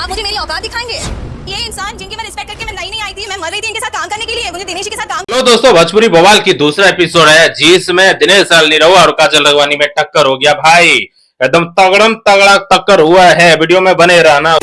आप मुझे मेरी औकात दिखाएंगे? ये इंसान जिनकी मैं रिस्पेक्ट करके मैं नई आई थी, मैं मर रही थी इनके साथ काम करने के लिए, मुझे दिनेश के साथ काम। लो दोस्तों, भोजपुरी बवाल की दूसरा एपिसोड है जिसमें दिनेश निरहुआ और काजल राघवानी में टक्कर हो गया भाई। एकदम तगड़म तगड़ा टक्कर हुआ है। वीडियो में बने रहना।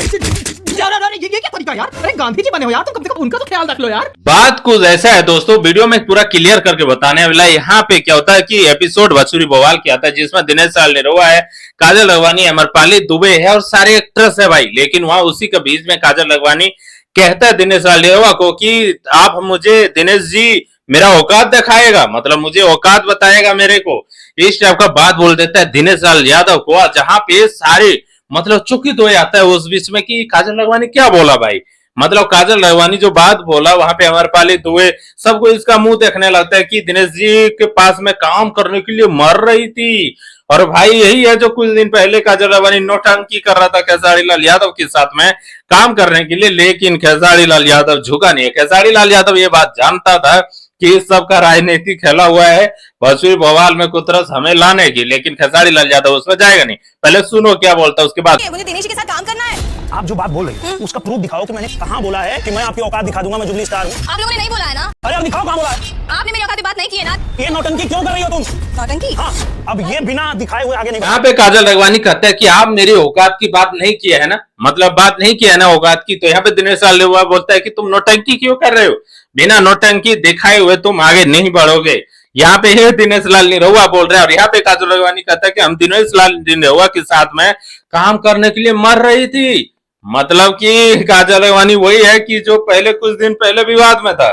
ये क्या तरीका यार? अरे गांधी जी बने हो यार, तुम कम से कम उनका तो ख्याल रख लो यार। बात कुछ ऐसा है दोस्तों, वीडियो में पूरा क्लियर करके बताने वाला। यहाँ पे क्या होता है कि एपिसोड भोजपुरी बवाल की आता है जिसमें दिनेश निरहुआ है, काजल राघवानी, अमरपाली दुबे है और सारे एक्ट्रेस है भाई। लेकिन वहां उसी के बीच में काजल राघवानी कहता है दिनेश निरहुआ को कि आप मुझे, दिनेश जी मेरा औकात दिखाएगा, मतलब मुझे औकात बताएगा मेरे को, इस टाइप का बात बोल देता है दिनेश यादव को। जहां पे सारे मतलब चुकित हो जाता है उस बीच में कि काजल राघवानी क्या बोला भाई। मतलब काजल राघवानी जो बात बोला वहां पे अमरपाली दुबे सबको इसका मुंह देखने लगता है कि दिनेश जी के पास में काम करने के लिए मर रही थी। और भाई यही है जो कुछ दिन पहले काजल राघवानी नौटंकी कर रहा था खेसारी लाल यादव के साथ में काम करने के लिए, लेकिन खेसारी लाल यादव झुका नहीं है। खेसारी लाल यादव ये बात जानता था कि इस सब का राजनीतिक खेला हुआ है भोजपुरी बवाल में कुछ तरह हमें लाने की, लेकिन खेसारी लाल यादव उसमें जाएगा नहीं। पहले सुनो क्या बोलता है उसके बाद। मुझे दिनेश के साथ काम करना है। आप जो बात बोल रहे हो उसका प्रूफ दिखाओ कि मैंने कहाँ बोला है कि मैं आपकी औकात दिखा दूंगा, मैं जुबली स्टार हूँ। आप लोगों ने नहीं बोला है ना? अरे अब दिखाओ कहाँ बोला है। आपने मेरी औकात पे बात नहीं की है ना? ये नौटंकी क्यों कर रही हो तुम? नौटंकी? हाँ, अब ये बिना दिखाए हुए आगे नहीं। यहाँ पे काजल राघवानी कहते हैं कि आप मेरी औकात की बात नहीं किया है ना, मतलब बात नहीं किया है ना औकात की। तो यहाँ पे दिनेश निरहुआ बोलता है कि तुम नौटंकी क्यों कर रहे हो, बिना नौटंकी दिखाए हुए तुम आगे नहीं बढ़ोगे। यहाँ पे है दिनेश निरहुआ बोल रहे हैं और यहाँ पे काजल राघवानी कहता है कि हम दिनेश निरहुआ के साथ में काम करने के लिए मर रही थी। मतलब कि काजल राघवानी वही है कि जो पहले कुछ दिन पहले विवाद में था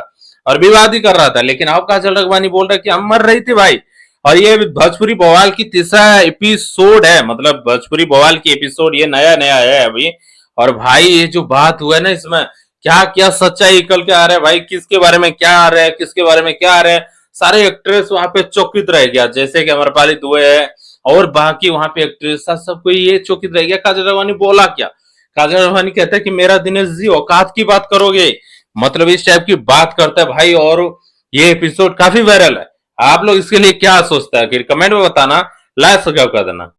और विवाद ही कर रहा था, लेकिन अब काजल राघवानी बोल रहे कि हम मर रही थी भाई। और ये भोजपुरी बवाल की तीसरा एपिसोड है, मतलब भोजपुरी बवाल की एपिसोड ये नया नया है अभी। और भाई ये जो बात हुआ है ना, इसमें क्या क्या सच्चाई निकल के आ रहा है भाई, किसके बारे में क्या आ रहा है, किसके बारे में क्या आ रहा है। सारे एक्ट्रेस वहां पे चौकित रह गया, जैसे कि अमरपाली दुबे है और बाकी वहां पे एक्ट्रेस सबको ये चौकित रह गया काजल राघवानी बोला क्या। काजल राघवानी कहता है कि मेरा दिनेश जी औकात की बात करोगे, मतलब इस टाइप की बात करता है भाई। और ये एपिसोड काफी वायरल है। आप लोग इसके लिए क्या सोचते हैं कि कमेंट में बताना, लाइक सब्सक्राइब कर देना।